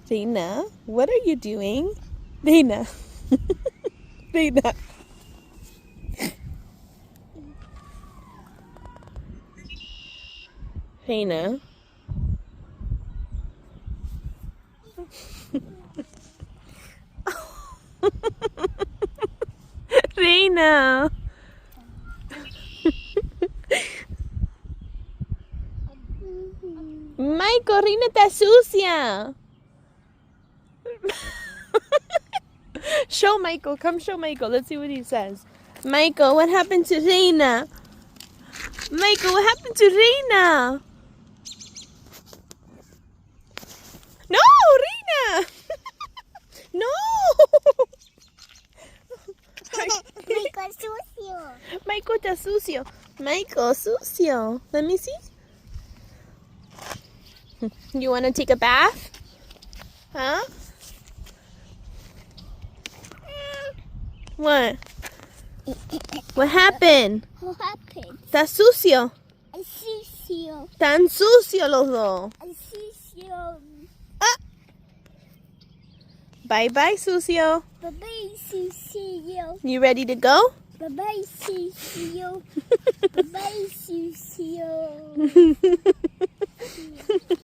Reina, what are you doing? Reina. Reina. Reina. Reina. Michael, Reina está sucia. Show Michael. Come show Michael. Let's see what he says. Michael, what happened to Reina? Michael, what happened to Reina? No, Reina! No! Michael sucio. Michael está sucio. Michael, sucio. Let me see. You want to take a bath? Huh? What? What happened? What happened? Está sucio. Sucio. Tan sucio los dos. Sucio. Bye bye, sucio. Bye-bye, sucio. You ready to go? Bye-bye, sucio. Bye-bye, sucio.